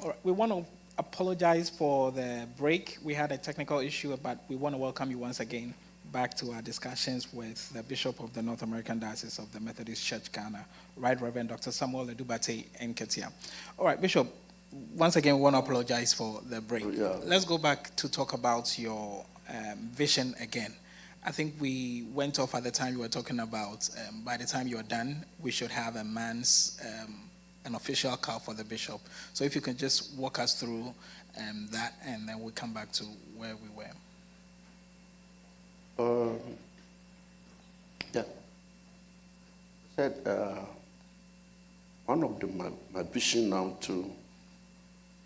All right, we want to apologize for the break. We had a technical issue, but we want to welcome you once again back to our discussions with the Bishop of the North American Diocese of the Methodist Church Ghana, Right Reverend Dr. Samuel Edubate Nketia. All right, Bishop, once again, we want to apologize for the break. Yeah. Let's go back to talk about your vision again. I think we went off at the time you were talking about by the time you're done, we should have an official car for the bishop. So if you can just walk us through that, and then we'll come back to where we were. Yeah. Said one of my vision now to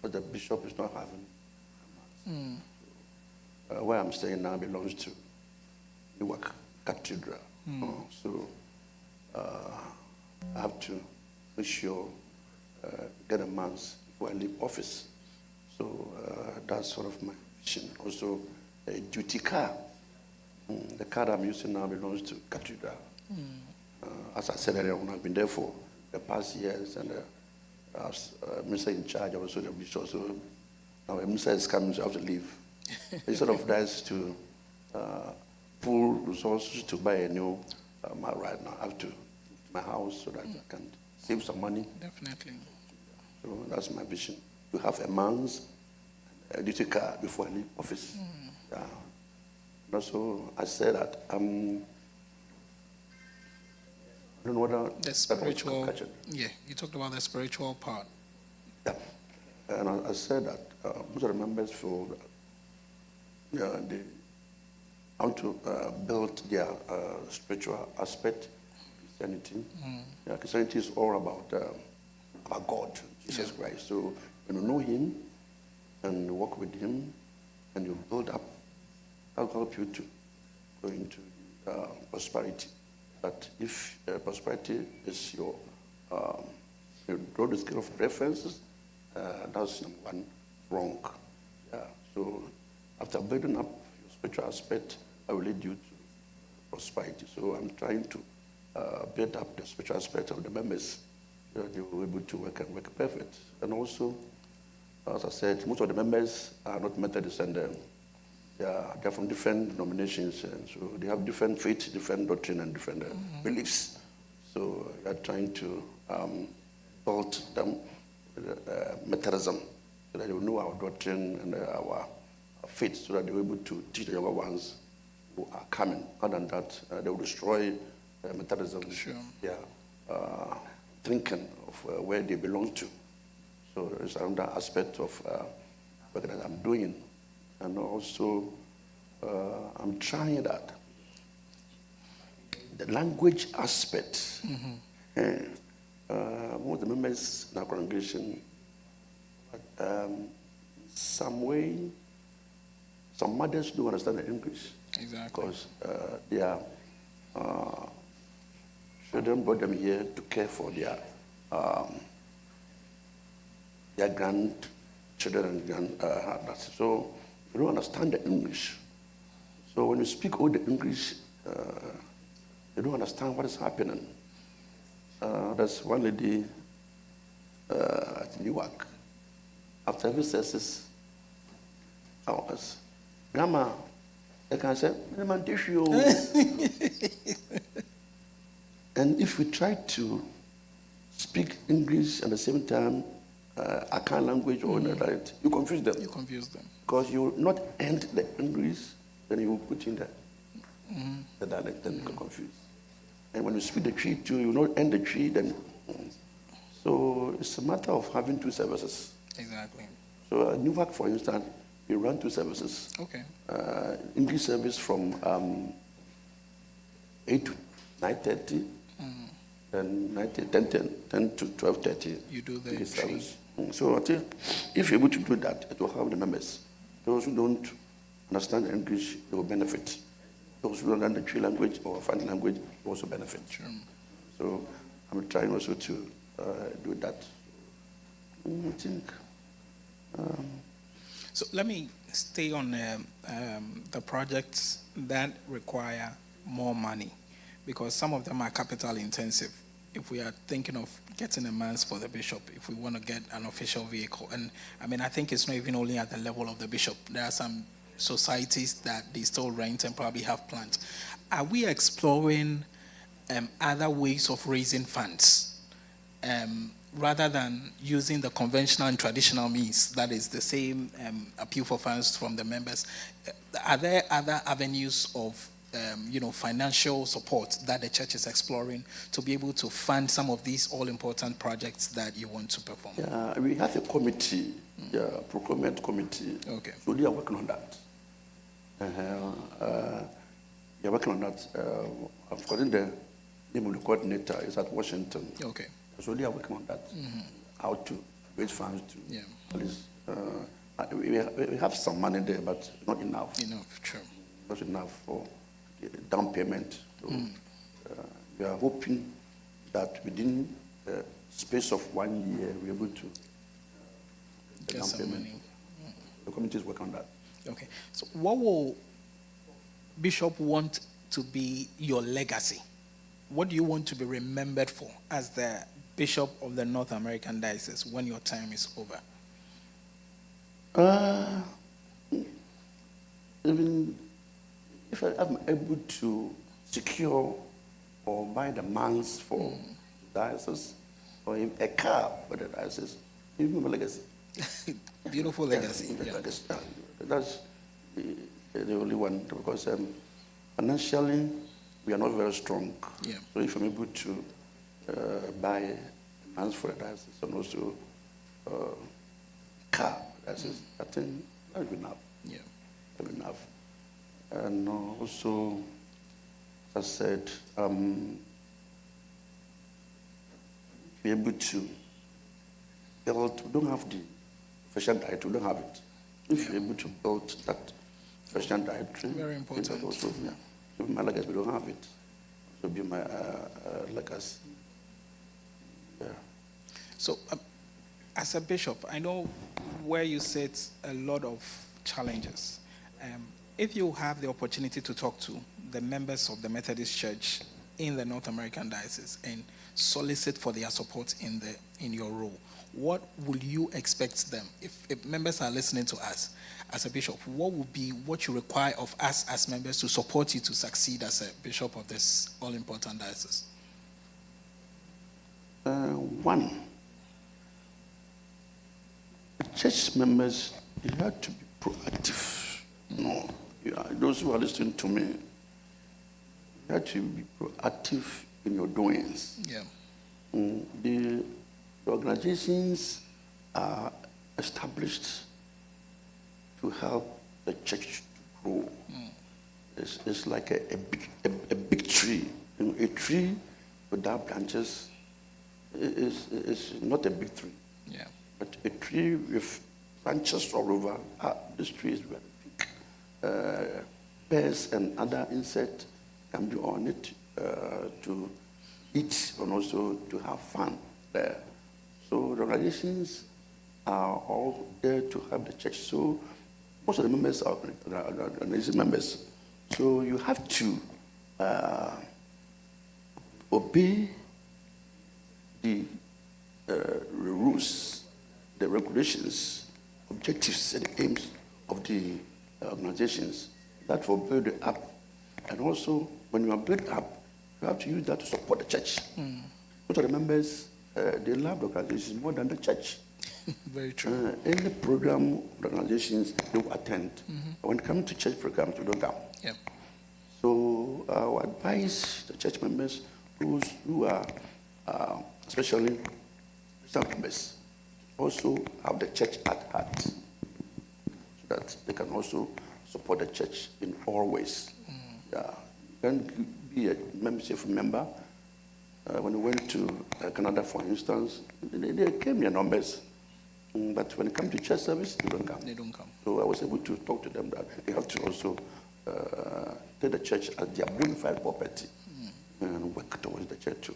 what the bishop is not having. Where I'm staying now belongs to Newark Cathedral. So I have to make sure get a month before I leave office. So that's sort of my vision. Also, a duty car. The car I'm using now belongs to Cathedral. As I said earlier, I've been there for the past years, and I was minister in charge, also the bishop. So now the minister is coming, so I have to leave. Instead of that, to pull resources to buy a new right now, I have to my house so that I can save some money. Definitely. So that's my vision. To have a man's duty car before I leave office. And also, I said that I don't know whether the spiritual. Yeah, you talked about the spiritual part. Yeah, and I said that most of the members feel that they want to build their spiritual aspect. Christianity. Christianity is all about God, Jesus Christ. So when you know Him and you walk with Him and you build up, that'll help you to go into prosperity. But if prosperity is your broad scale of preferences, that's number one wrong. Yeah. So after building up your spiritual aspect, I will lead you to prosperity. So I'm trying to build up the spiritual aspect of the members so that they will be able to work and work perfect. And also, as I said, most of the members are not Methodist, and they're from different denominations, and so they have different faith, different doctrine, and different beliefs. So we are trying to build them Methodism so that they will know our doctrine and our faith, so that they will be able to teach the younger ones who are coming. Other than that, they will destroy Methodism. Sure. Thinking of where they belong to. So there's another aspect of work that I'm doing. And also, I'm trying that. The language aspect. Most of the members in our congregation, some way, some mothers don't understand the English. Exactly. Because their children brought them here to care for their grandchildren and granddaughters. So you don't understand the English. So when you speak all the English, you don't understand what is happening. There's one lady at Newark. After every service, hours, Grandma, I can say, and if you try to speak English at the same time, Akan language or dialect, you confuse them. You confuse them. Because you will not end the English, then you will put in the dialect, then you get confused. And when you speak the tree too, you will not end the tree, then. So it's a matter of having two services. Exactly. So at Newark, for instance, we run two services. Okay. English service from 8 to 9:30. Then 10 to 12:30. You do the service. So I think if you're able to do that, it will help the members. Those who don't understand English, they will benefit. Those who don't understand the tree language or French language will also benefit. Sure. So I'm trying also to do that. I think. So let me stay on the projects that require more money, because some of them are capital intensive. if we are thinking of getting a man's for the bishop, if we want to get an official vehicle. And I mean, I think it's not even only at the level of the bishop. There are some societies that they still rent and probably have plans. Are we exploring other ways of raising funds rather than using the conventional and traditional means, that is the same appeal for funds from the members? Are there other avenues of financial support that the church is exploring to be able to fund some of these all-important projects that you want to perform? Yeah, we have a committee, procurement committee. Okay. So they are working on that. They are working on that. I've forgotten the name of the coordinator. Is at Washington. Okay. So they are working on that. How to raise funds to. Yeah. Police. We have some money there, but not enough. Enough, true. Not enough for down payment. So, we are hoping that within the space of 1 year, we're able to get down some payment. money. The committee is working on that. Okay. So what will Bishop want to be your legacy? What do you want to be remembered for as the Bishop of the North American Diocese when your time is over? Even if I am able to secure or buy the man's for the diocese, or a car for the diocese, even my legacy. Beautiful legacy. Yeah, Yeah. legacy. That's the only one, because financially we are not very strong. Yeah. So if I'm able to buy man's for the diocese and also car, diocese, I think that will be enough. Yeah. That will be enough. And also, as I said, be able to build. We don't have the official dietary, we don't have it. If you're able to build that official dietary, Very important. that also, yeah. So my legacy, we don't have it. So be my legacy. Yeah. So, as a bishop, I know where you sit a lot of challenges. If you have the opportunity to talk to the members of the Methodist Church in the North American Diocese and solicit for their support in your role, what would you expect them? If members are listening to us as a bishop, what would be what you require of us as members to support you to succeed as a bishop of this all-important diocese? One, the church members, you have to be proactive. No, those who are listening to me, you have to be proactive in your doings. Yeah. The organizations are established to help the church to grow. It's like a big tree. A tree without branches is not a big tree. Yeah. But a tree with branches all over, this tree is very big. Birds and other insects can be on it to eat and also to have fun there. So the organizations are all there to help the church. So most of the members are organization members. So you have to obey the rules, the regulations, objectives, and aims of the organizations. That will build it up. And also, when you are built up, you have to use that to support the church. Most of the members, they love the organization more than the church. Very true. Any program organizations, they will attend. When it comes to church programs, they don't come. Yeah. So I would advise the church members, those who are especially Christian members, also have the church at heart, so that they can also support the church in all ways. Yeah. You can be a membership member. When we went to Canada, for instance, they came in numbers. But when it comes to church service, they don't come. They don't come. So I was able to talk to them that they have to also take the church as their bona fide property and work towards the church too.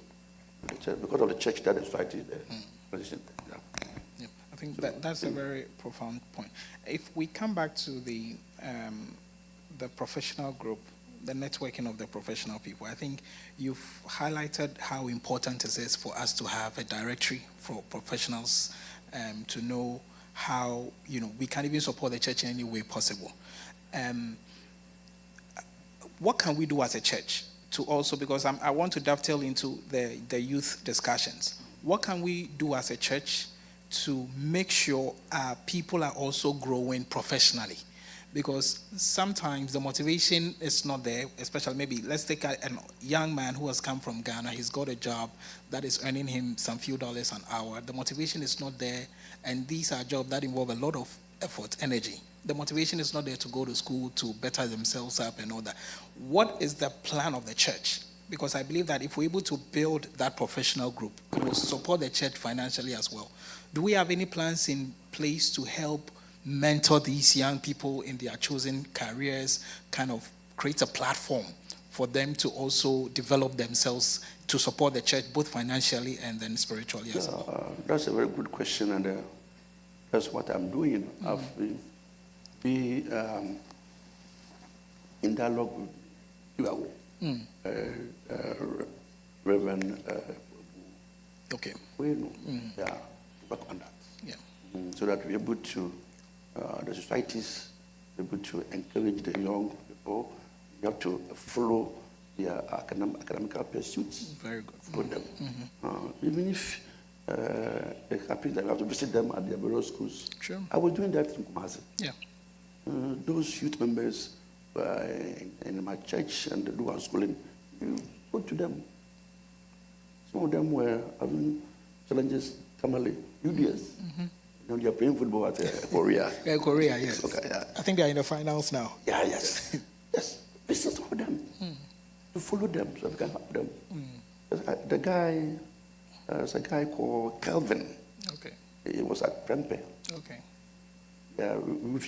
The church, because of the church that the society is there. Yeah. Yeah, I think that's a very profound point. If we come back to the professional group the networking of the professional people. I think you've highlighted how important it is for us to have a directory for professionals to know how, we can even support the church in any way possible. What can we do as a church to also, because I want to dovetail into the youth discussions. What can we do as a church to make sure people are also growing professionally? Because sometimes the motivation is not there, especially maybe let's take a young man who has come from Ghana. He's got a job that is earning him some few dollars an hour. The motivation is not there, and these are jobs that involve a lot of effort, energy. The motivation is not there to go to school, to better themselves up and all that. What is the plan of the church? Because I believe that if we're able to build that professional group, it will support the church financially as well. Do we have any plans in place to help mentor these young people in their chosen careers, kind of create a platform for them to also develop themselves to support the church both financially and then spiritually as well? That's a very good question, and that's what I'm doing. I've been in dialogue with Reverend okay. Yeah, work on that. Yeah. So that we're able to, the societies, able to encourage the young people, you have to follow their academical pursuits. Very good. For them. Even if it happens that we have to visit them at their various schools. Sure. I was doing that in Kumasi. Yeah. Those youth members in my church and do our schooling, you go to them. Some of them were having challenges, family, UDS. Now they are playing football at Korea. Yeah, Korea, yes. Okay, yeah. I think they are in the finals now. Yeah, yes. Yes. Visit some of them. To follow them so we can help them. The guy, there's a guy called Calvin. Okay. He was at Prempe. Okay. Yeah, we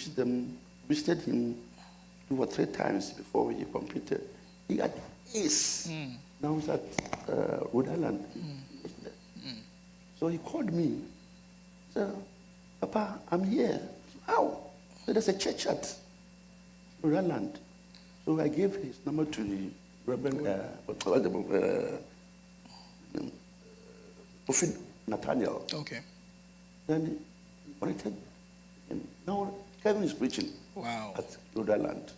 visited him 2 or 3 times before he completed. He had Ace. Now he's at Rhode Island. So he called me. He said, Papa, I'm here. How? So there's a church at Rhode Island. So I gave his number to the Reverend Prophet Nathaniel. Okay. Then he connected him. Now Kevin is preaching. Wow. At Rhode Island.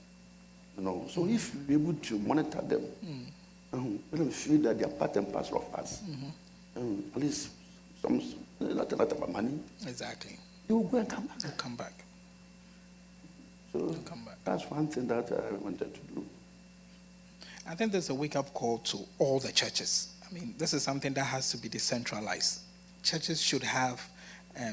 So if we're able to monitor them, let them feel that they are part and parcel of us. At least not a lot of money. Exactly. They will go and come back. They'll come back. So come back. that's one thing that I wanted to do. I think there's a wake-up call to all the churches. I mean, this is something that has to be decentralized. Churches should have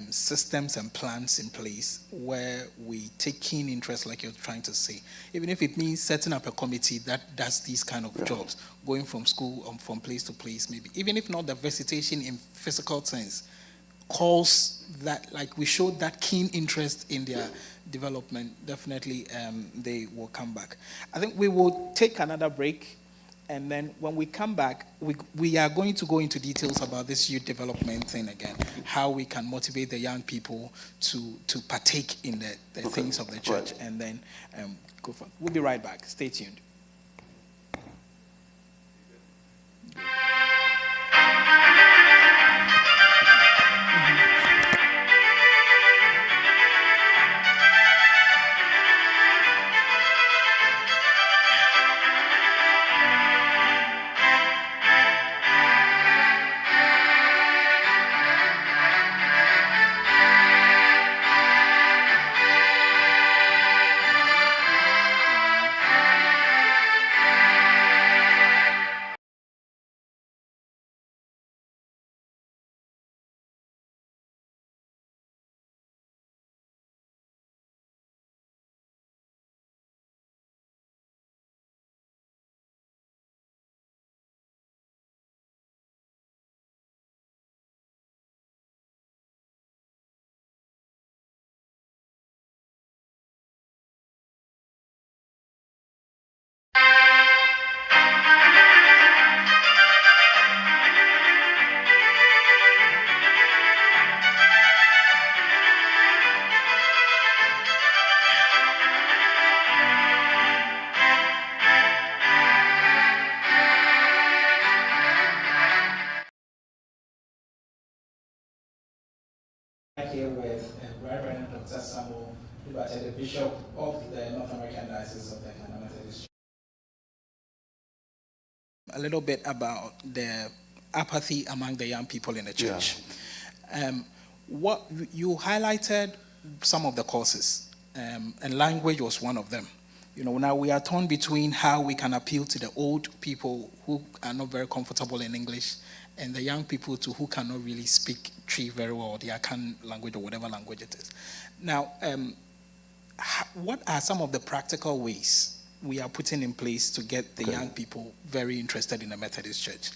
systems and plans in place where we take keen interest, like you're trying to say. Even if it means setting up a committee that does these kind of jobs, going from school, from place to place, maybe. Even if not the visitation in physical sense, calls that, like we showed that keen interest in their development, definitely they will come back. I think we will take another break, and then when we come back, we are going to go into details about this youth development thing again, how we can motivate the young people to partake in the things of the church, and then go for it. We'll be right back. Stay tuned. the Bishop of the North American Diocese of the Ghana Methodist Church. A little bit about the apathy among the young people in the church. What you highlighted some of the causes, and language was one of them. Now we are torn between how we can appeal to the old people who are not very comfortable in English and the young people who cannot really speak Twi very well, the Akan language or whatever language it is. Now, what are some of the practical ways we are putting in place to get the young people very interested in the Methodist Church?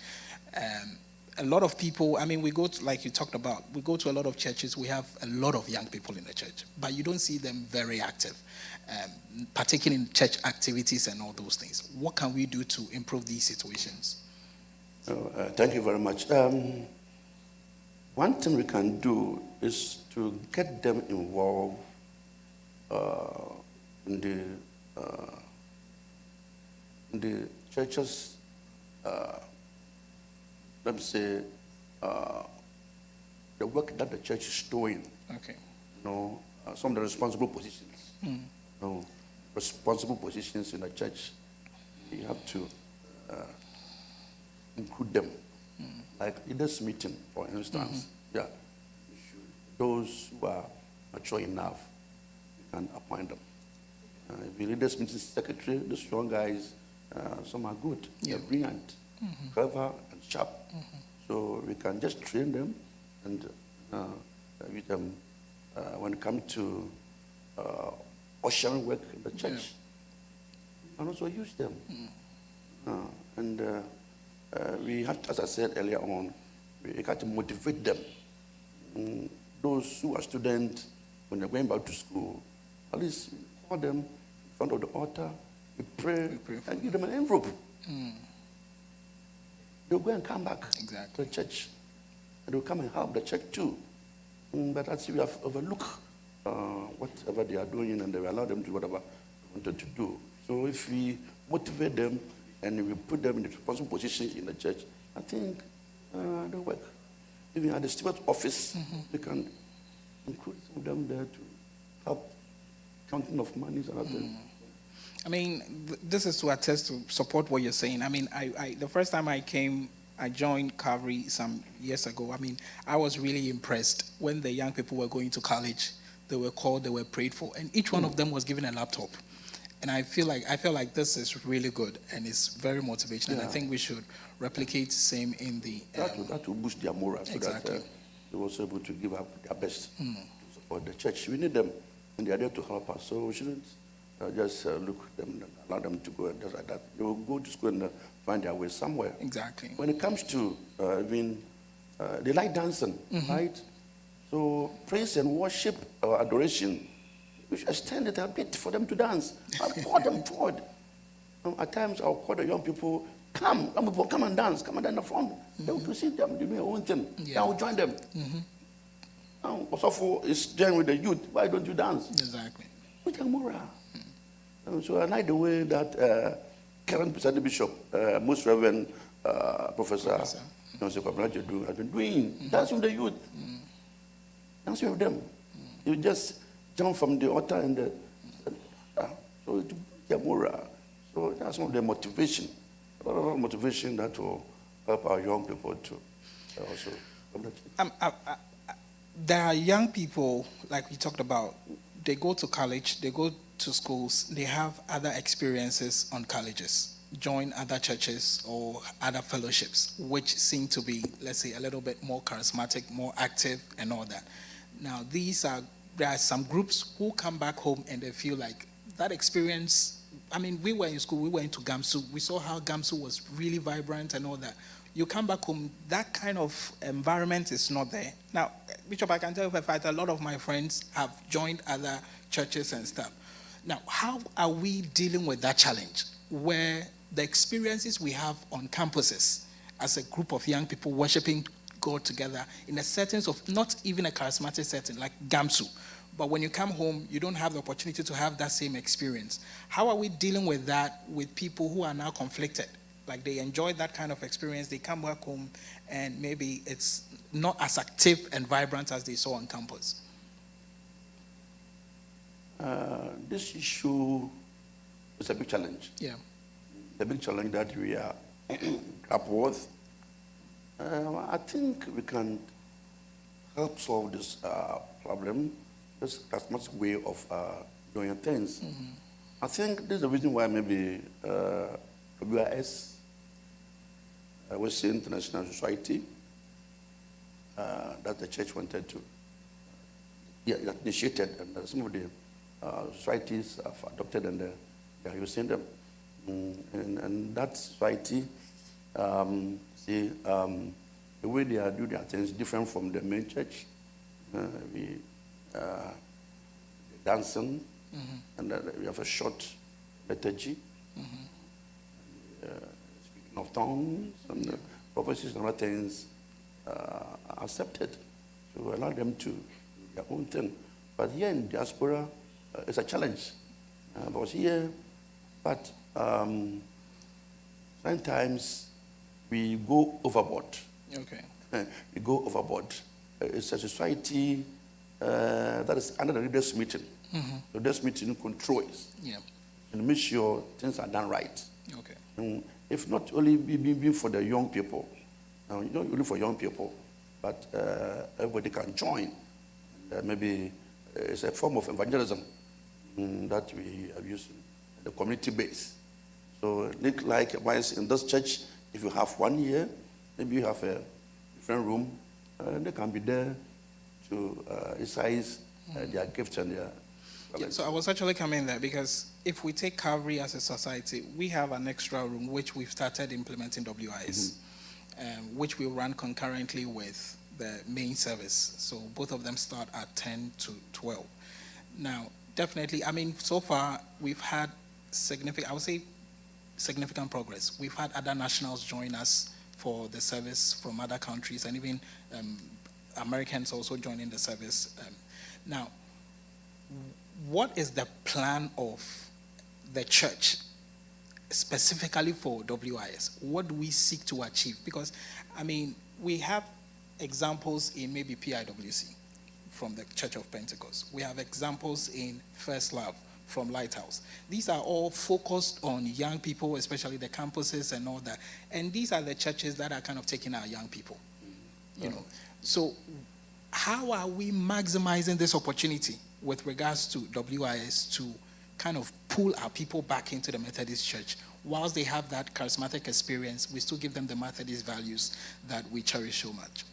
A lot of people, we go to, like you talked about, we go to a lot of churches, we have a lot of young people in the church, but you don't see them very active, particularly in church activities and all those things. What can we do to improve these situations? Thank you very much. One thing we can do is to get them involved in the churches, let me say, the work that the church is doing. Okay. Some of the responsible positions. Responsible positions in the church, you have to include them. Like leaders meeting, for instance. Those who are mature enough, you can appoint them. If the leaders meeting secretary, the strong guys, some are good. They're brilliant, clever, and sharp. So we can just train them and with them when it comes to ushering work in the church. And also use them. And we have, as I said earlier on, we have to motivate them. Those who are students, when they're going back to school, at least call them in front of the altar, we pray and give them an envelope. They'll go and come back to the church. And they'll come and help the church too. But as we have overlooked whatever they are doing and they will allow them to do whatever they wanted to do. So if we motivate them and we put them in the responsible positions in the church, I think they'll work. Even at the steward's office, we can include some of them there to help counting of monies and other things. This is to attest to support what you're saying. I the first time I joined Calvary some years ago. I was really impressed when the young people were going to college. They were called, they were prayed for, and each one of them was given a laptop. And I feel like this is really good and it's very motivational. And I think we should replicate the same in the... That will boost their morale so that they will also able to give up their best to support the church. We need them and they are there to help us. So we shouldn't just look at them and allow them to go and just like that. They will go to school and find their way somewhere. Exactly. When it comes to, they like dancing, right? So praise and worship or adoration, we should extend it a bit for them to dance. I'll call them forward. At times, I'll call the young people, come and dance, come and dance in the front. They will see them doing their own thing. I will join them. Now, Osofo is joined with the youth. Why don't you dance? Exactly. With your morale. So I like the way that current presiding bishop, most Reverend Professor Nonse Kwabrajadu has been doing. Dancing with the youth. Dancing with them. You just jump from the altar and so to get morale. So that's one of the motivation. A lot of motivation that will help our young people to also. There are young people, like we talked about, they go to college, they go to schools, they have other experiences on colleges, join other churches or other fellowships, which seem to be, let's say, a little bit more charismatic, more active and all that. Now, there are some groups who come back home and they feel like that experience. We were in school, we went to Gamsu, we saw how Gamsu was really vibrant and all that. You come back home, that kind of environment is not there. Now, Bishop, I can tell you for a fact, a lot of my friends have joined other churches and stuff. Now, how are we dealing with that challenge where the experiences we have on campuses as a group of young people worshiping God together in a setting of not even a charismatic setting like Gamsu, but when you come home, you don't have the opportunity to have that same experience. How are we dealing with that with people who are now conflicted? Like they enjoy that kind of experience, they come back home, and maybe it's not as active and vibrant as they saw on campus. this issue is a big challenge. Yeah. The big challenge that we are grapple with. I think we can help solve this problem. That's much way of doing things. I think this is the reason why maybe WIS, West International Society, that the church wanted to, that initiated, and some of the societies have adopted, and they are using them. And that society, the way they are doing their things is different from the main church. We dancing, and we have a short liturgy, speaking of tongues, and prophecies and other things are accepted. So we allow them to do their own thing. But here in diaspora, it's a challenge. But sometimes we go overboard. Okay. We go overboard. It's a society that is under the leaders' meeting. The leaders' meeting controls. Yeah. And make sure things are done right. Okay. And if not only be for the young people, not only for young people, but everybody can join. Maybe it's a form of evangelism that we are using, the community base. So, likewise, in this church, if you have 1 year, maybe you have a different room, they can be there to exercise their gifts and their. Yeah, so I was actually coming there because if we take Calvary as a society, we have an extra room which we've started implementing WIS, which we run concurrently with the main service. So both of them start at 10 to 12. Now, definitely, I mean, so far we've had significant progress. We've had other nationals join us for the service from other countries, and even Americans also joining the service. Now, what is the plan of the church specifically for WIS? What do we seek to achieve? Because, I mean, we have examples in maybe PIWC from the Church of Pentecost. We have examples in First Love from Lighthouse. These are all focused on young people, especially the campuses and all that. And these are the churches that are kind of taking our young people, you know. So how are we maximizing this opportunity with regards to WIS to kind of pull our people back into the Methodist Church? Whilst they have that charismatic experience, we still give them the Methodist values that we cherish so much.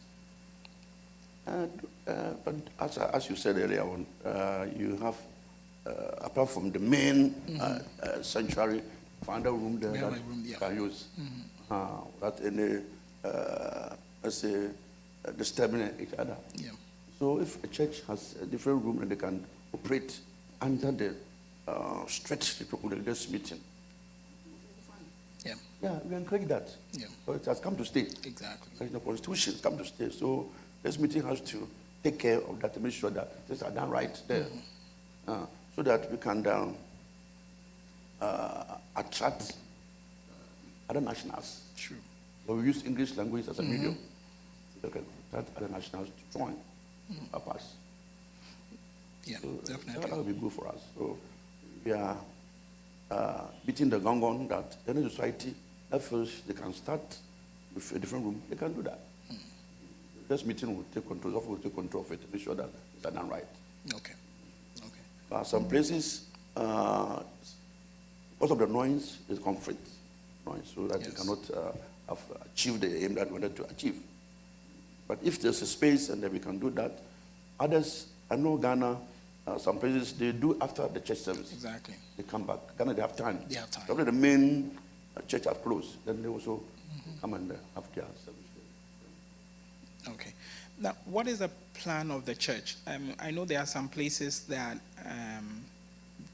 But as you said earlier on, you have, apart from the main sanctuary, find a room there that you can use. Without any, let's say, disturbing each other. Yeah. So if a church has a different room and they can operate under the strict leaders meeting, yeah, we encourage that. Yeah. So it has come to stay. Exactly. The constitution has come to stay. So this meeting has to take care of that to make sure that things are done right there, so that we can attract other nationals. True. So we use English language as a medium. So we can attract other nationals to join us. Yeah, So definitely. that will be good for us. So we are beating the gong on that any society that feels they can start with a different room, they can do that. This meeting will take control of it to make sure that it's done right. Okay. Some places, because of the noise, there's conflict. Noise, so that they cannot have achieved the aim that we wanted to achieve. But if there's a space and then we can do that, others, I know Ghana, some places, they do after the church service. Exactly. They come back. Ghana, they have time. They have time. Probably the main church have closed. Then they also come and have their service. Okay. Now, what is the plan of the church? I know there are some places that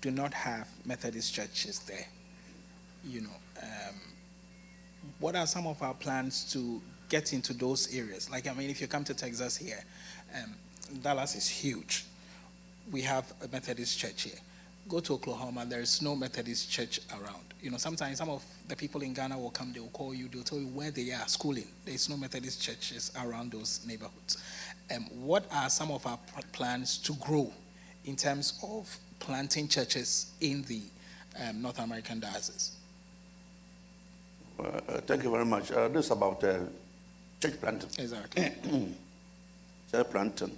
do not have Methodist churches there. You know, what are some of our plans to get into those areas? Like, I mean, if you come to Texas here, Dallas is huge. We have a Methodist church here. Go to Oklahoma, there is no Methodist church around. You know, sometimes some of the people in Ghana will come, they will call you, they'll tell you where they are schooling. There is no Methodist churches around those neighborhoods. What are some of our plans to grow in terms of planting churches in the North American diocese? Thank you very much. This is about church planting. Exactly. Church planting.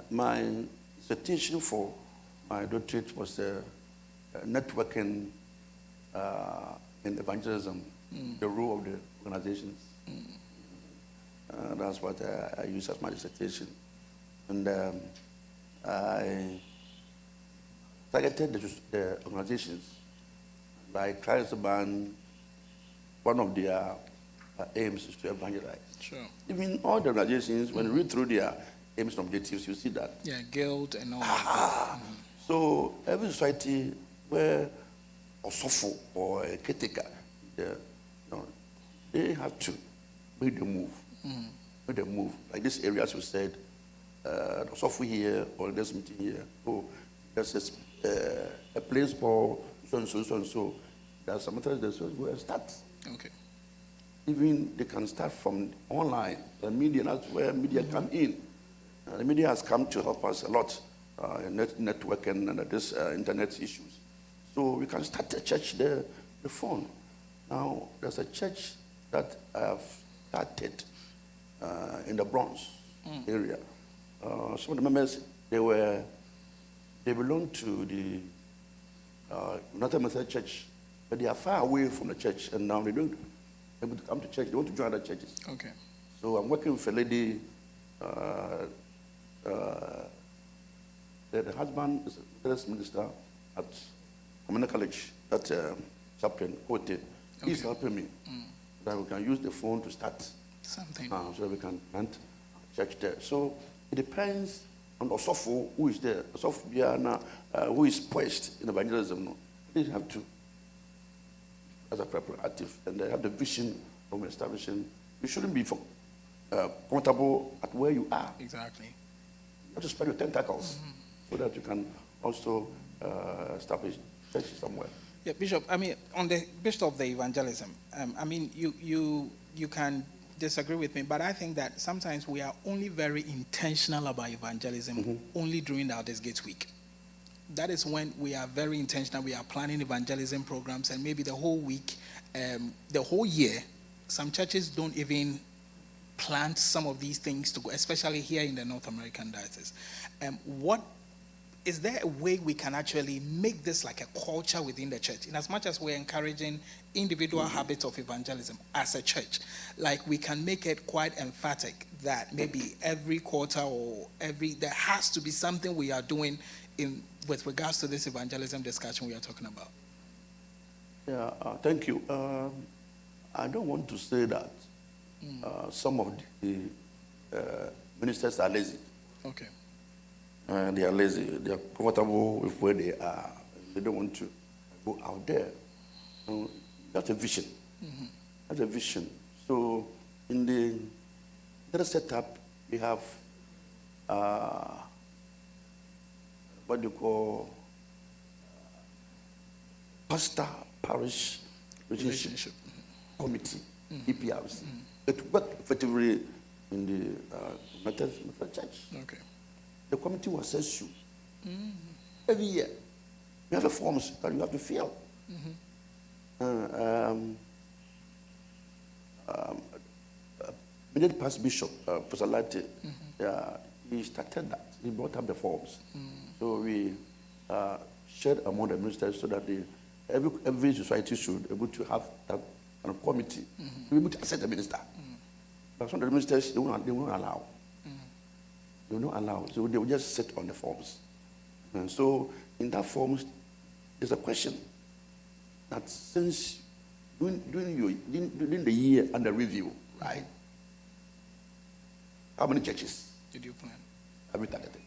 My dissertation for my doctorate was networking in evangelism, the role of the organizations. That's what I use as my dissertation. And I targeted the organizations by trying to ban one of their aims is to evangelize. Sure. Even all the organizations, when you read through their aims and objectives, you see that. Yeah, guild and all that. So every society where a suffer or a caretaker, they have to make the move. Make the move. Like this area, as you said, the suffer here or this meeting here. Oh, there's a place for so and so, so and so. There's some Methodists that will start. Okay. Even they can start from online. The media, that's where media come in. The media has come to help us a lot in networking and this internet issues. So we can start a church there, the phone. Now, there's a church that I have started in the Bronx area. Some of the members, they belong to the United Methodist Church, but they are far away from the church, and now they don't able to come to church. They want to join other churches. Okay. So I'm working with a lady. The husband is a Methodist minister at Community College, that chaplain, Kote. He's helping me. That we can use the phone to start Something. so that we can plant church there. So it depends on Osofo who is there. Osofo Biana, who is poised in evangelism. No? They have to, as a preparative, and they have the vision of establishing. You shouldn't be comfortable at where you are. Exactly. You have to spread your tentacles so that you can also establish church somewhere. Yeah, Bishop, I mean, on the Bishop of the evangelism, I mean, you can disagree with me, but I think that sometimes we are only very intentional about evangelism only during the Elders Gate week. That is when we are very intentional. We are planning evangelism programs, and maybe the whole week, the whole year, some churches don't even plant some of these things to go, especially here in the North American diocese. What is there a way we can actually make this like a culture within the church? In as much as we're encouraging individual habits of evangelism as a church, like we can make it quite emphatic that maybe every quarter or there has to be something we are doing with regards to this evangelism discussion we are talking about. Yeah, thank you. I don't want to say that some of the ministers are lazy. Okay. They are lazy. They are comfortable with where they are. They don't want to go out there. That's a vision. That's a vision. So in the other setup, we have what you call pastor parish relationship committee, EPRC. It worked effectively in the Methodist Church. Okay. The committee will assess you every year. You have a forms that you have to fill. Immediate past Bishop, Pastor Latte, he started that. He brought up the forms. So we shared among the ministers so that every society should be able to have that kind of committee to be able to assess the minister. But some of the ministers, they won't allow. They will not allow. So they will just sit on the forms. And so in that forms, there's a question that since during the year under review, right? How many churches did you plan? have we targeted?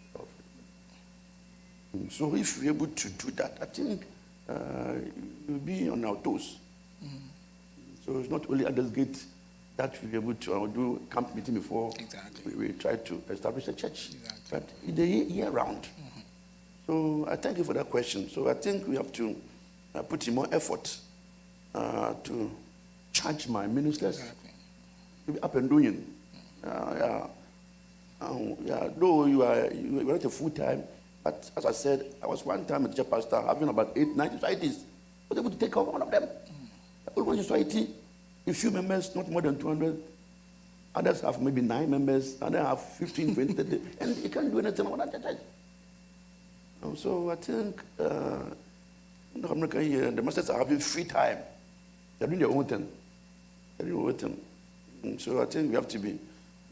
So if we're able to do that, I think we'll be on our toes. So it's not only at this gate that we'll be able to do camp meeting before we try to establish a church. But the year round. So I thank you for that question. So I think we have to put in more effort to charge my ministers to be up and doing. Though you are not a full-time, But as I said, I was one time a teacher pastor having about 8, 9 societies. I was able to take over one of them. Only one society, a few members, not more than 200. Others have maybe 9 members, and they have 15, 20, 30, and you can't do anything about that church. So I think in America here, the masters are having free time. They're doing their own thing. So I think we have to be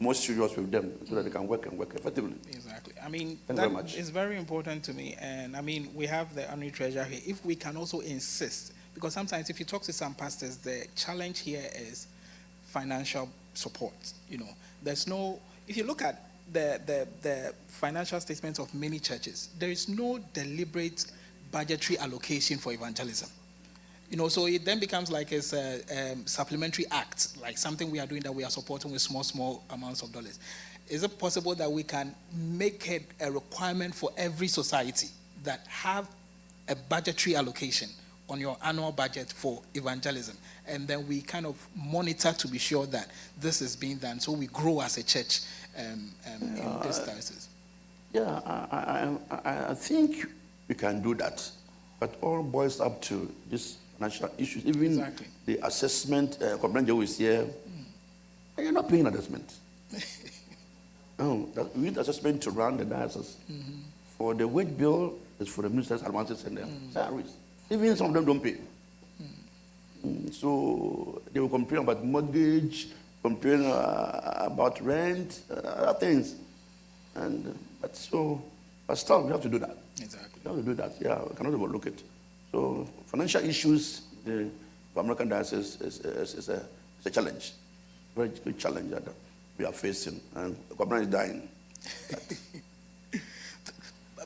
more serious with them so that they can work effectively. Exactly. I mean, Thank you very much. is very important to me. And I mean, we have the honorary treasurer here. If we can also insist, because sometimes if you talk to some pastors, the challenge here is financial support. There's no, if you look at the financial statements of many churches, there is no deliberate budgetary allocation for evangelism. So it then becomes like it's a supplementary act, like something we are doing that we are supporting with small amounts of dollars. Is it possible that we can make it a requirement for every society that have a budgetary allocation on your annual budget for evangelism, and then we kind of monitor to be sure that this is being done, so we grow as a church in this diocese? Yeah, I think we can do that, but all boils up to this financial issues. Even Exactly. the assessment, Commander is here, and you're not paying assessment. No, we need assessment to run the diocese. For the wage bill, is for the ministers' advances and their salaries. Even some of them don't pay. So they will complain about mortgage, complain about rent, other things. But still, we have to do that. Exactly. We have to do that. Yeah, we cannot overlook it. So financial issues for American diocese is a challenge, very good challenge that we are facing, and the government is dying.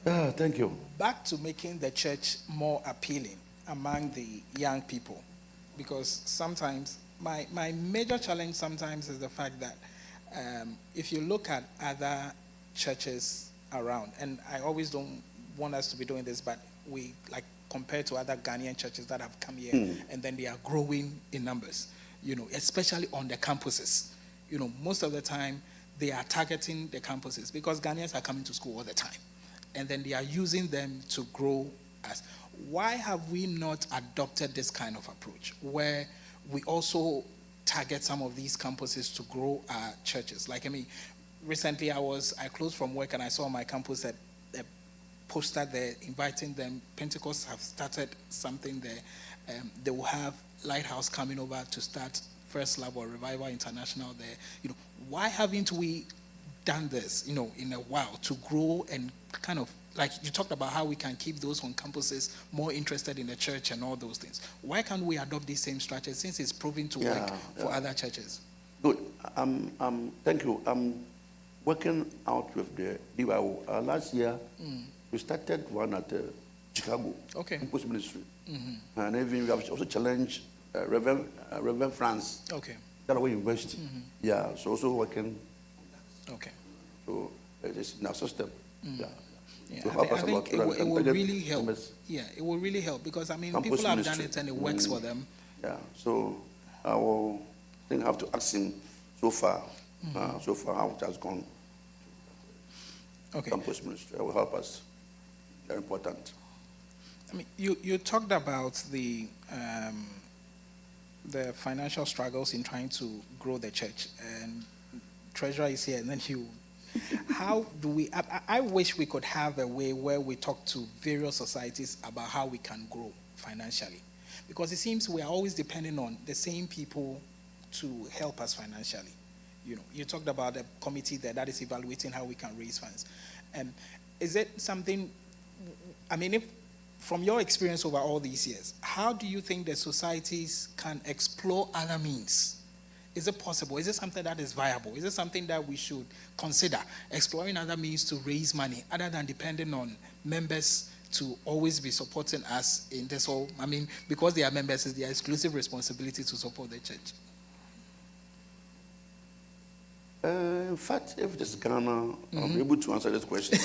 Thank you. Back to making the church more appealing among the young people, because sometimes my major challenge sometimes is the fact that if you look at other churches around, and I always don't want us to be doing this, but we like compared to other Ghanaian churches that have come here, and then they are growing in numbers, especially on the campuses. Most of the time they are targeting the campuses because Ghanaians are coming to school all the time, and then they are using them to grow us. Why have we not adopted this kind of approach where we also target some of these campuses to grow our churches? Like, recently I closed from work and I saw on my campus that poster there inviting them. Pentecost have started something there. They will have Lighthouse coming over to start First Love or Revival International there. Why haven't we done this, in a while to grow and kind of, like you talked about how we can keep those on campuses more interested in the church and all those things. Why can't we adopt these same strategies since it's proven to work for other churches? Good. Thank you. I'm working out with the DYO. Last year, we started one at Chicago, Campus Ministry. And even we have also challenged Reverend France, Delaware University. Yeah, so also working. So it's in our system. I think it will really help. Yeah, it will really help because people have done it and it works for them. Yeah, so I will have to ask him so far how it has gone. Campus Ministry will help us. Very important. You talked about the financial struggles in trying to grow the church, and treasurer is here, and then how do we? I wish we could have a way where we talk to various societies about how we can grow financially, because it seems we are always depending on the same people to help us financially. You talked about a committee there that is evaluating how we can raise funds. Is it something? If from your experience over all these years, how do you think the societies can explore other means? Is it possible? Is it something that is viable? Is it something that we should consider, exploring other means to raise money other than depending on members to always be supporting us in this whole? Because they are members, it's their exclusive responsibility to support the church. In fact, if it is Ghana, I'll be able to answer this question.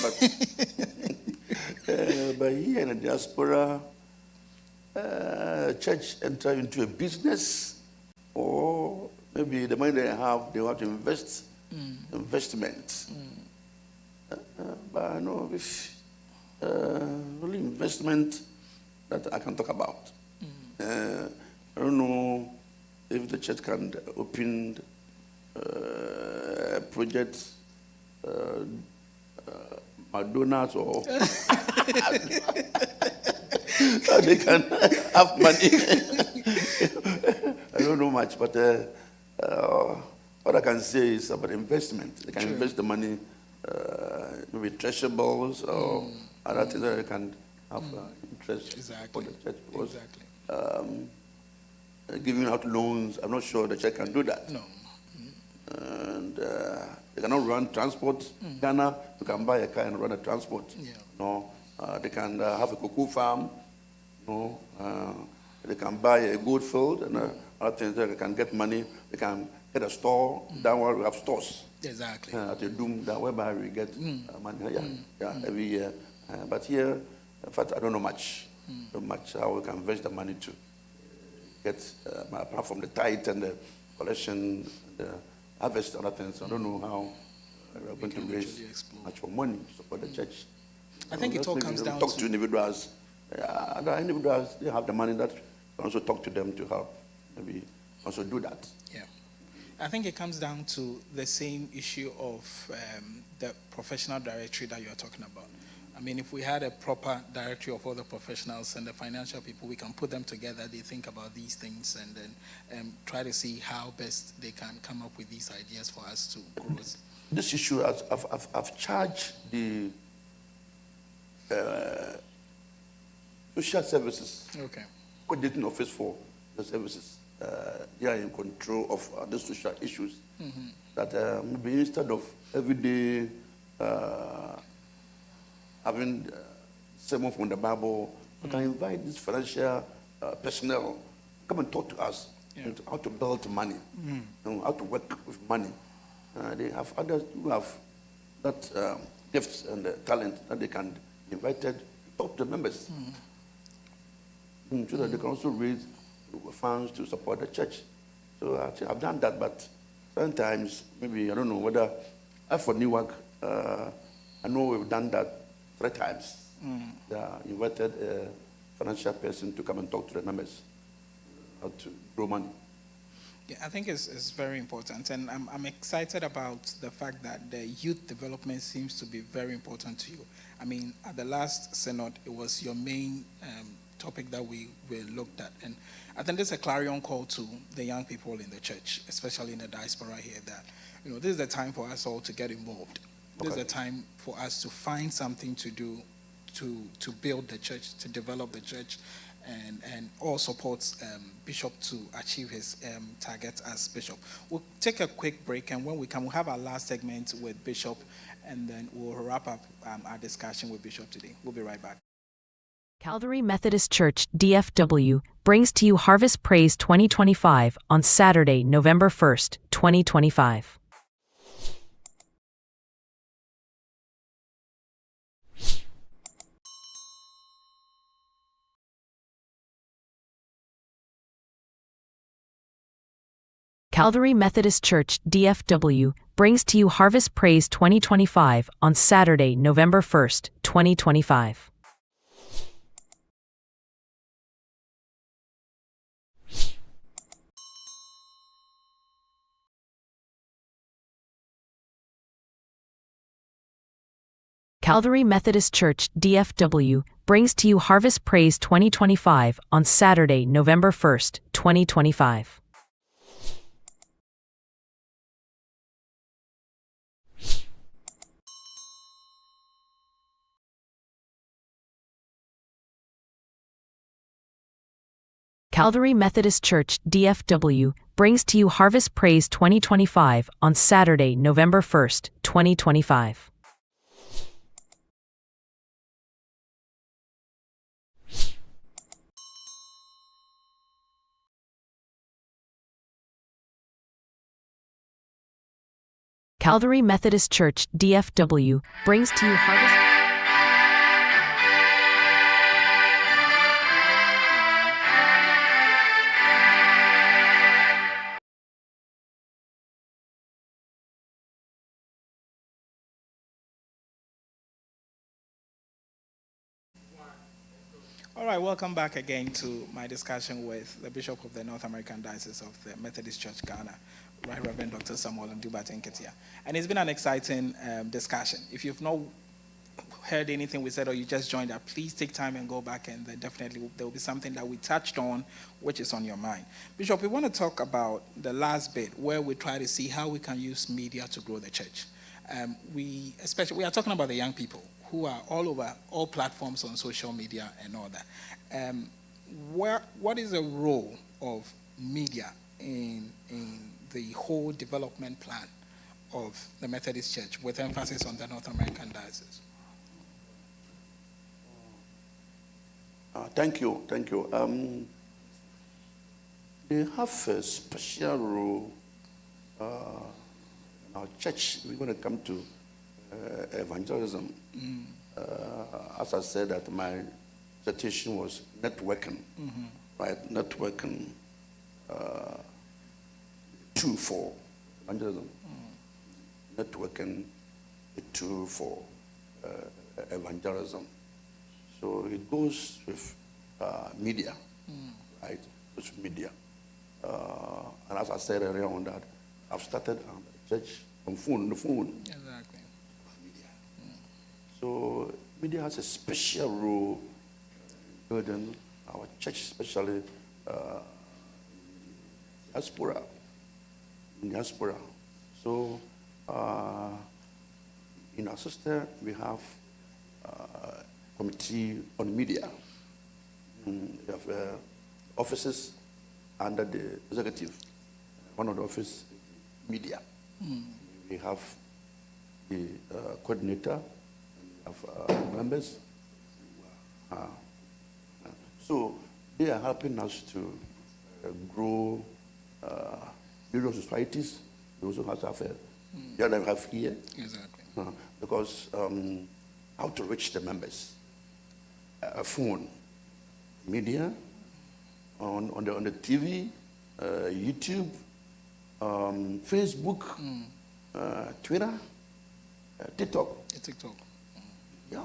But here in the diaspora, church enter into a business, or maybe the money they have to invest, investment. But I know if Really investment that I can talk about. I don't know if the church can open projects, McDonald's or they can have money. I don't know much, but what I can say is about investment. They can invest the money, maybe treasurables or other things that they can have interest for the church. Because, giving out loans, I'm not sure the church can do that. No. And they cannot run transport. Ghana, you can buy a car and run a transport. Yeah. No, they can have a cocoa farm. No, they can buy a gold field and other things. They can get money. They can get a store. That one we have stores. Exactly. At a doom that whereby we get money. Every year. But here, in fact, I don't know much. Not much how we can invest the money to get apart from the tithe and the collection, the harvest, other things. I don't know how we're going to raise much more money to support the church. I think it all comes down to individuals. Other individuals, they have the money that can also talk to them to help maybe also do that. Yeah. I think it comes down to the same issue of the professional directory that you are talking about. I mean, if we had a proper directory of all the professionals and the financial people, we can put them together, they think about these things, and then try to see how best they can come up with these ideas for us to grow. This issue, I've charged the social services, coordinating office for the services. They are in control of the social issues. That maybe instead of every day having sermon from the Bible, we can invite this financial personnel come and talk to us how to build money, and how to work with money. They have others who have that gifts and talent that they can be invited to talk to the members, so that they can also raise funds to support the church. So I've done that, but sometimes maybe I don't know whether for Newark, I know we've done that 3 times. They invited a financial person to come and talk to the members how to grow money. Yeah, I think it's very important, and I'm excited about the fact that the youth development seems to be very important to you. I mean, at the last synod, it was your main topic that we looked at, and I think there's a clarion call to the young people in the church, especially in the diaspora here, that this is the time for us all to get involved. This is the time for us to find something to do to build the church, to develop the church, and all supports Bishop to achieve his targets as Bishop. We'll take a quick break, and when we come, we'll have our last segment with Bishop, and then we'll wrap up our discussion with Bishop today. We'll be right back. Calvary Methodist Church, DFW, brings to you Harvest Praise 2025 on Saturday, November 1st, 2025. Calvary Methodist Church, DFW, brings to you Harvest Praise 2025 on Saturday, November 1st, 2025. Calvary Methodist Church, DFW, brings to you Harvest Praise 2025 on Saturday, November 1st, 2025. Calvary Methodist Church, DFW, brings to you Harvest Praise 2025 on Saturday, November 1st, 2025. Calvary Methodist Church, DFW, brings to you Harvest right, welcome back again to my discussion with the Bishop of the North American Diocese of the Methodist Church Ghana, Right Reverend Dr. Samuel Nduba Tenketia. And it's been an exciting discussion. If you've not heard anything we said or you just joined up, please take time and go back, and then definitely there will be something that we touched on which is on your mind. Bishop, we want to talk about the last bit where we try to see how we can use media to grow the church. We are talking about the young people who are all over all platforms on social media and all that. What is the role of media in the whole development plan of the Methodist Church, with emphasis on the North American Diocese? Thank you. They have a special role in our church. We're going to come to evangelism. As I said, that my dissertation was networking, right? Networking tool for evangelism. Networking a tool for evangelism. So it goes with media, right? It goes with media. And as I said earlier on that, I've started church on the phone. Exactly. Media. So media has a special role in building our church, especially diaspora. In diaspora. So in our sister, we have committee on media. We have offices under the executive. One of the office, media. We have the coordinator, we have members. So they are helping us to grow bureau societies. We also have they have here. Exactly. Because how to reach the members? Phone, media, on the TV, YouTube, Facebook, Twitter, TikTok. TikTok. Yeah.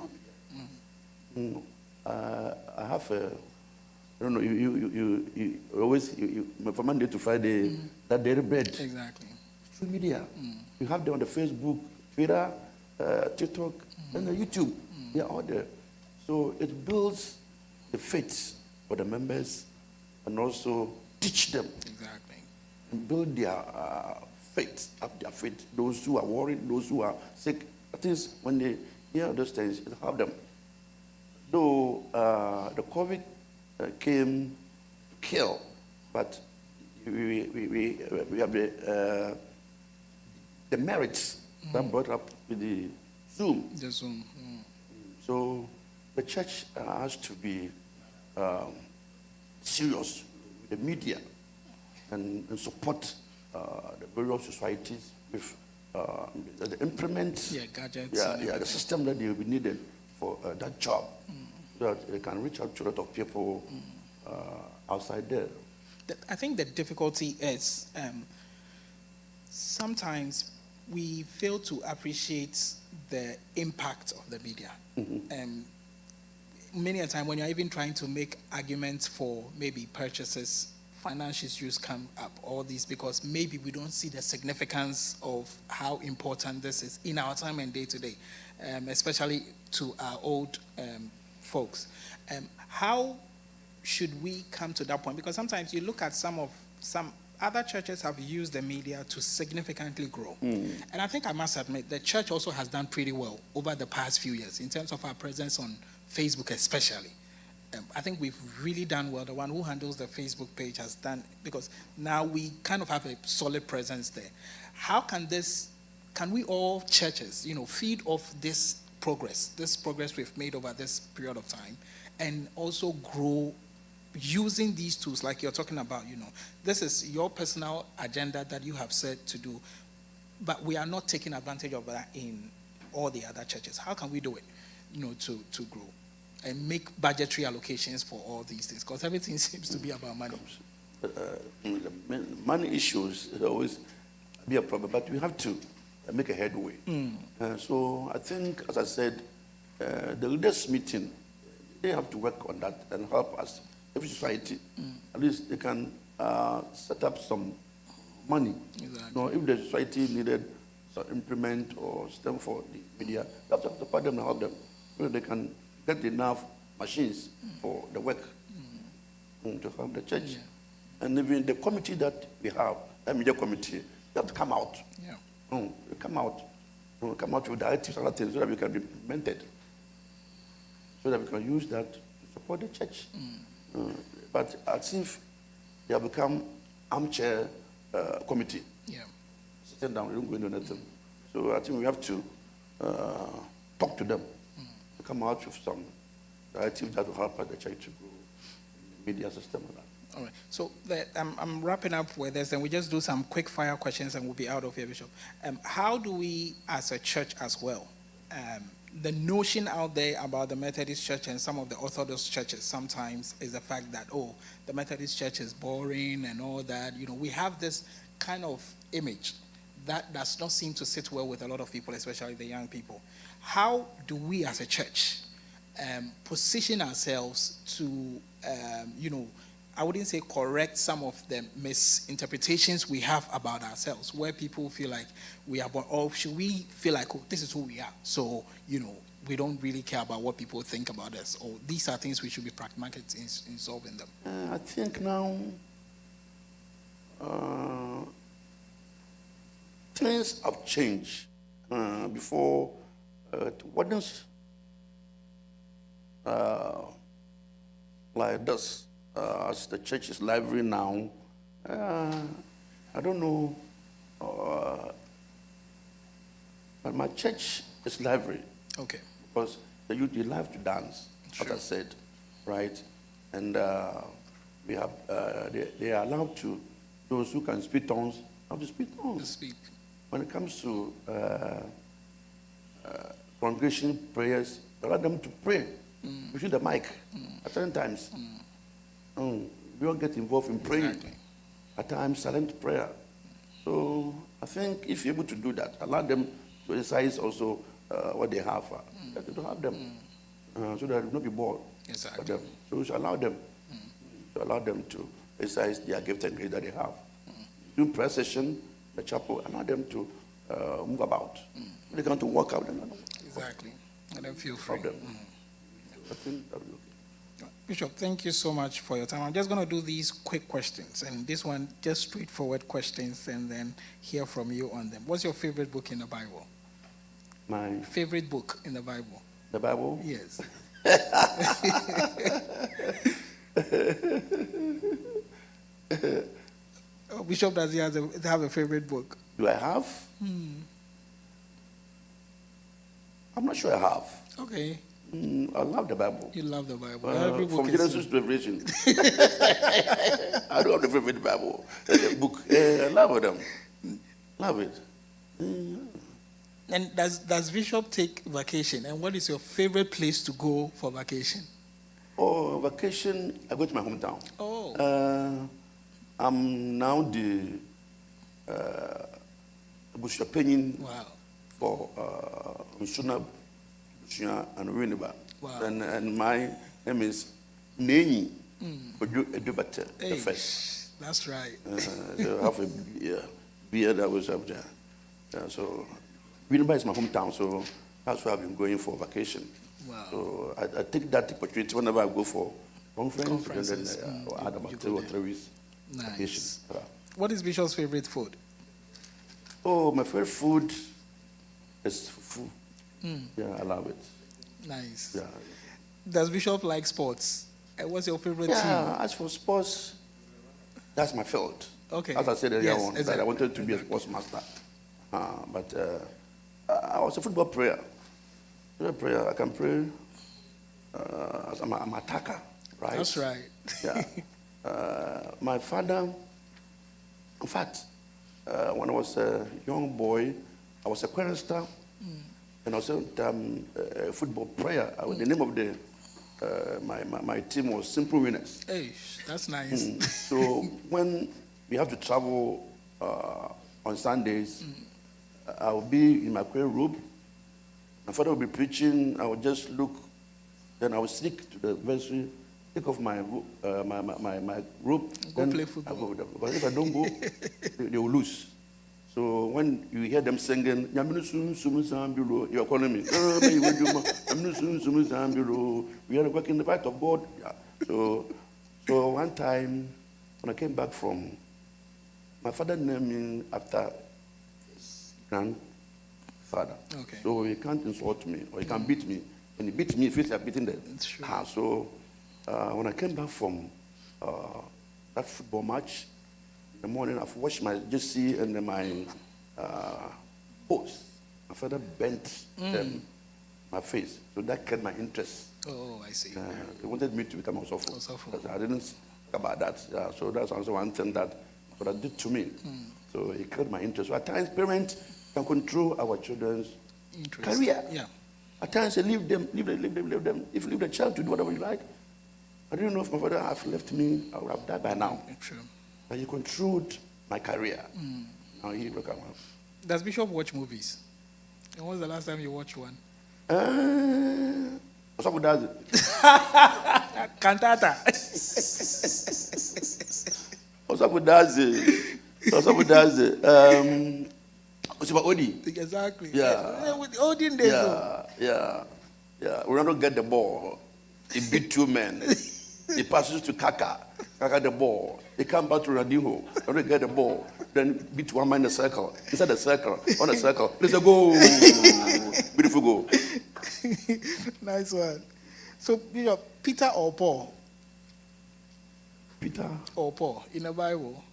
I have a. I don't know. You always from Monday to Friday that daily bread. Exactly. Through media, you have them on the Facebook, Twitter, TikTok, and the YouTube. They are all there. So it builds the faith for the members, and also teach them. Exactly. And build their faith, up their faith. Those who are worried, those who are sick. At least when they hear those things, it help them. Though the COVID came to kill, but we have the merits that brought up with the Zoom. The Zoom. So the church has to be serious with the media and support the various societies with the implement Gadgets. the system that they will be needed for that job, so that they can reach out to a lot of people outside there. I think the difficulty is sometimes we fail to appreciate the impact of the media. Many a time when you're even trying to make arguments for maybe purchases, financial issues come up, all these, because maybe we don't see the significance of how important this is in our time and day to day, especially to our old folks. How should we come to that point? Because sometimes you look at some other churches have used the media to significantly grow. And I think I must admit, the church also has done pretty well over the past few years in terms of our presence on Facebook especially. I think we've really done well. The one who handles the Facebook page has done, because now we kind of have a solid presence there. How can we all churches, feed off this progress we've made over this period of time, and also grow using these tools like you're talking about? This is your personal agenda that you have said to do, but we are not taking advantage of that in all the other churches. How can we do it, to grow and make budgetary allocations for all these things? Because everything seems to be about money. Money issues always be a problem, but we have to make a headway. So I think, as I said, the leaders meeting they have to work on that and help us. Every society, at least they can set up some money. Exactly. You know, if the society needed some implement or system for the media, you have to support them and help them. So they can get enough machines for the work to help the church. Yeah. And even the committee that we have, the media committee, they have to come out. Yeah. They come out with directives and other things so that we can be implemented, so that we can use that to support the church. But as if they have become armchair committee, Yeah. sitting down, they don't go into anything. So I think we have to talk to them, to come out with some directives that will help the church to grow in the media system and that. All right. So I'm wrapping up with this, and we just do some quick fire questions, and we'll be out of here, Bishop. How do we, as a church as well, the notion out there about the Methodist Church and some of the Orthodox churches sometimes is the fact that, oh, the Methodist Church is boring and all that. You know, we have this kind of image that does not seem to sit well with a lot of people, especially the young people. How do we, as a church, position ourselves to, I wouldn't say correct some of the misinterpretations we have about ourselves, where people feel like we are born, or should we feel like, oh, this is who we are, so, we don't really care about what people think about us, or these are things we should be pragmatic in solving them? I think now things have changed. Before, it wasn't like this. As the church is lively now, I don't know, but my church is lively. Okay. Because the youth, they love to dance, Sure. as I said, right? And we have, they are allowed to, those who can speak tongues, have to speak tongues. To speak. When it comes to congregation prayers, allow them to pray. We see the mic at certain times. We don't get involved in praying. Exactly. At times, silent prayer. So I think if you're able to do that, allow them to exercise also what they have. Let them to have them, so that they will not be bored. Exactly. For them. So we should allow them, to exercise their gift and grace that they have. Do prayer session, the chapel, allow them to move about. They come to work out. Exactly. And then feel free. Problem. I think that will be okay. Bishop, thank you so much for your time. I'm just going to do these quick questions, and this one, just straightforward questions, and then hear from you on them. What's your favorite book in the Bible? My Favorite book in the Bible? the Bible. Yes. Oh, Bishop, does he have a favorite book? Do I have? I'm not sure I have. Okay. I love the Bible. You love the Bible. Every book From is Genesis to Revelation. I don't have the favorite Bible book. I love them. Love it. And does Bishop take vacation? And what is your favorite place to go for vacation? Oh, vacation, I go to my hometown. Oh. I'm now the Bushapenyin Wow. for Mshuna and Winneba. Wow. And my name is Nenyi Edubate, the Hey, first. that's right. So I have a beard that was up there. So Winneba is my hometown, so that's where I've been going for vacation. Wow. So I take that opportunity whenever I go for Conferences. and then I'll add You about go 2 or there. 3 weeks vacation. Nice. Yeah. What is Bishop's favorite food? Oh, my favorite food is fufu. Yeah, I love it. Nice. Yeah. Does Bishop like sports? And what's your favorite Yeah, as for sports, that's my field. Okay. As I said earlier Yes, on, that exactly. I wanted to be a sports master. But I was a football player. I can pray. I'm an attacker, right? That's right. Yeah. My father, in fact, when I was a young boy, I was a chorister, and also a football player. The name of my team was Simple Winners. Hey, that's nice. So when we have to travel on Sundays, I will be in my prayer room. My father will be preaching. I will just look Then I will sneak to the vestry, take off my robe. Go then play I football. go with them. But if I don't go, they will lose. So when you hear them singing, you are calling me. We are working the fight of God. Yeah. So one time, when I came back from, my father named me after his grandfather. Okay. So he can't insult me or he can beat me. When he beats me, he feels like beating the Sure. house. So when I came back from that football match, in the morning, I've washed my jersey and then my hose. My father bent my face. So that kept my interest. Oh, I see. He wanted me to become a Osofo. Osofo. I didn't think about that. Yeah, so that's also one thing that God did to me. So he kept my interest. So at times, parents can control our children's Interest. career. Yeah. At times, they leave them. If you leave the child to do whatever you like, I didn't know if my father had left me, I would have died by now. True. But he controlled my career. Now he broke out. Does Bishop watch movies? And when was the last time you watched one? Osofo does it. Cantata. Osofo does it. Osofo does it. Osofo Odi. Exactly. Yeah. With olden days. Yeah. Ronaldo get the ball. He beat two men. He passes to Kaka. Kaka the ball. He comes back to Ronaldinho. Ronaldo get the ball. Then beat one man in the circle. Inside the circle. On the circle. There's a goal. Beautiful goal. Nice one. So, Bishop, Peter or Paul? Peter or Paul in the Bible?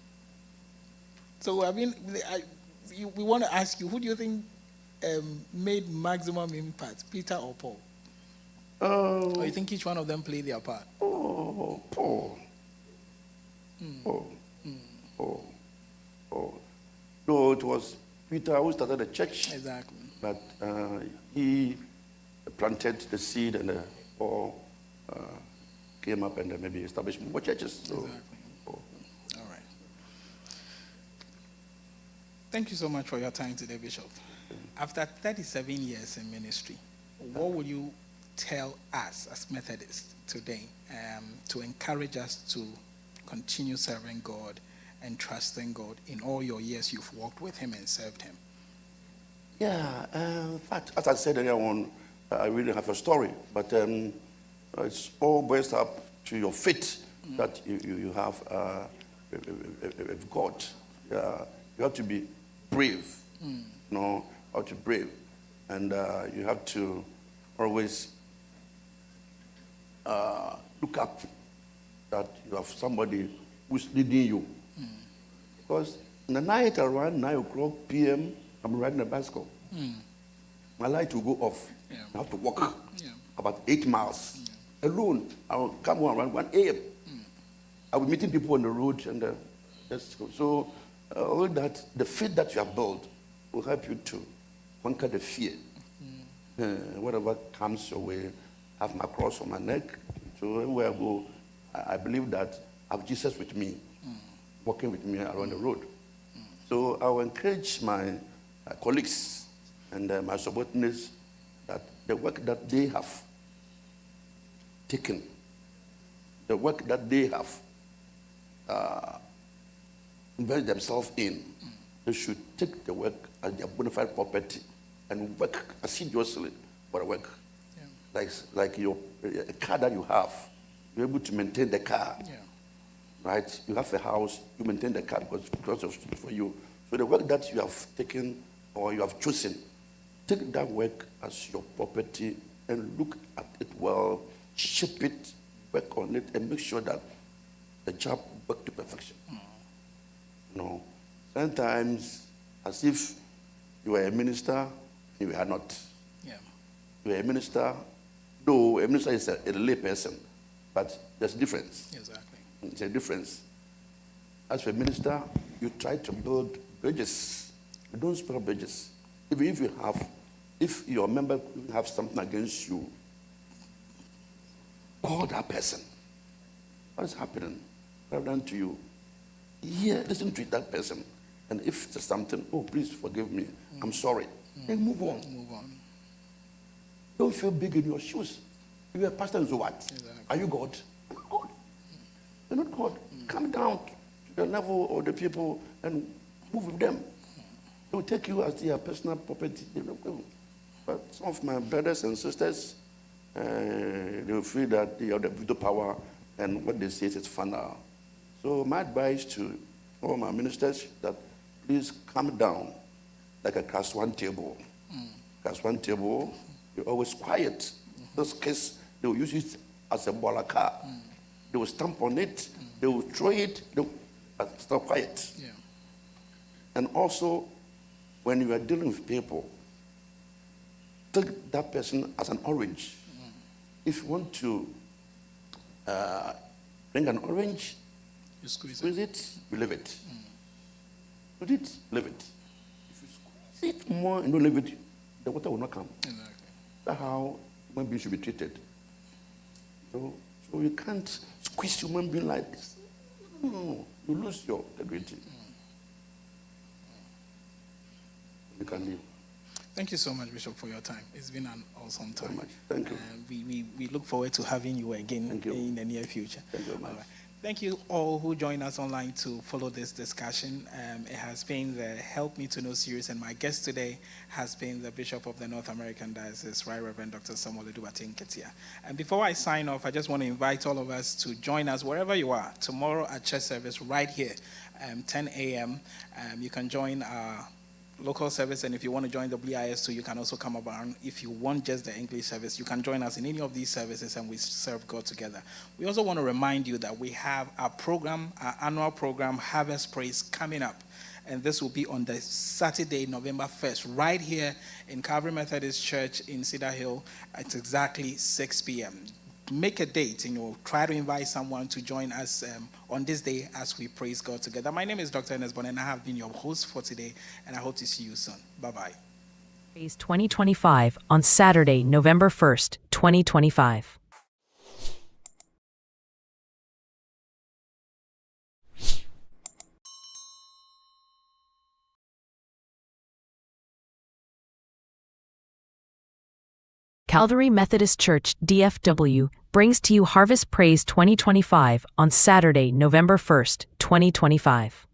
So, I mean, we want to ask you, who do you think made maximum impact, Peter or Paul? Or you think each one of them played their part? Paul. No, it was Peter who started the church. Exactly. But he planted the seed and Paul came up and maybe established more churches. So, Exactly. All right. Thank you so much for your time today, Bishop. After 37 years in ministry, what would you tell us as Methodists today to encourage us to continue serving God and trusting God in all your years you've walked with Him and served Him? Yeah, in fact, as I said earlier on, I really have a story, but it's all based up to your faith that you have with God. You have to be brave, you know, how to brave, and you have to always look up that you have somebody who's leading you. Because in the night around 9 o'clock p.m., I'm riding a bicycle. My light will go off. Yeah. I have to walk about 8 miles alone. I will come home around 1 a.m. I'll be meeting people on the road and just go. So all that, the faith that you have built will help you to conquer the fear. Whatever comes your way, I have my cross on my neck. So everywhere I go, I believe that I have Jesus with me, walking with me around the road. So I will encourage my colleagues and my subordinates that the work that they have taken, the work that they have invested themselves in, they should take the work as their bona fide property and work assiduously for the work. Like a car that you have, you're able to maintain the car. Right? You have a house, you maintain the car because of for you. So the work that you have taken or you have chosen, take that work as your property and look at it well, shape it, work on it, and make sure that the job works to perfection. You know, sometimes as if you are a minister, you are not. You are a minister, though a minister is a lay person, but there's a difference. Exactly. It's a difference. As a minister, you try to build bridges. You don't spare bridges. Even if your member have something against you, call that person. What is happening? What I've done to you? Yeah, listen to that person. And if there's something, oh, please forgive me. I'm sorry. Then move on. Move on. Don't feel big in your shoes. You're a pastor, and so what? Exactly. Are you God? You're not God. You're not God. Come down to the level of the people and move with them. They will take you as their personal property. But some of my brothers and sisters, they will feel that they have the veto power, and what they say is final. So my advice to all my ministers that please calm down like a class one table. Class one table, you're always quiet. This case, they will use it as a bolaka. They will stamp on it, they will throw it, but stop quiet. Yeah. And also, when you are dealing with people, take that person as an orange. If you want to bring an orange, You squeeze squeeze it, you leave it. Squeeze it, leave it. If you squeeze it more and don't leave it, the water will not come. Exactly. That's how human beings should be treated. So you can't squeeze human being like this. No, you lose your integrity. You can leave. Thank you so much, Bishop, for your time. It's been an awesome time. Very much. Thank you. We look forward to having you again Thank you. in the near future. Thank you very much. All right. Thank you all who joined us online to follow this discussion. It has been the Help Me to Know series, and my guest today has been the Bishop of the North American Diocese, Right Reverend Dr. Samuel Edubate Nketia. And before I sign off, I just want to invite all of us to join us wherever you are tomorrow at church service right here, 10 a.m. You can join our local service, and if you want to join the WIS too, you can also come around. If you want just the English service, you can join us in any of these services, and we serve God together. We also want to remind you that we have our program, our annual program, Harvest Praise, coming up. And this will be on the Saturday, November 1st, right here in Calvary Methodist Church in Cedar Hill at exactly 6 p.m. Make a date and try to invite someone to join us on this day as we praise God together. My name is Dr. Ernest Bon, and I have been your host for today, and I hope to see you soon. Bye-bye. Praise 2025 on Saturday, November 1st, 2025. Calvary Methodist Church, DFW, brings to you Harvest Praise 2025 on Saturday, November 1st, 2025.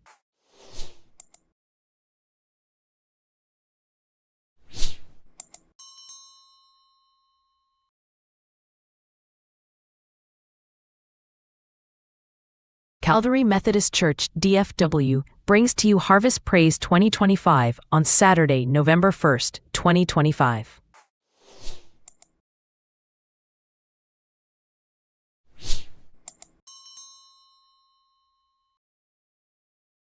Calvary Methodist Church, DFW, brings to you Harvest Praise 2025 on Saturday, November 1st, 2025.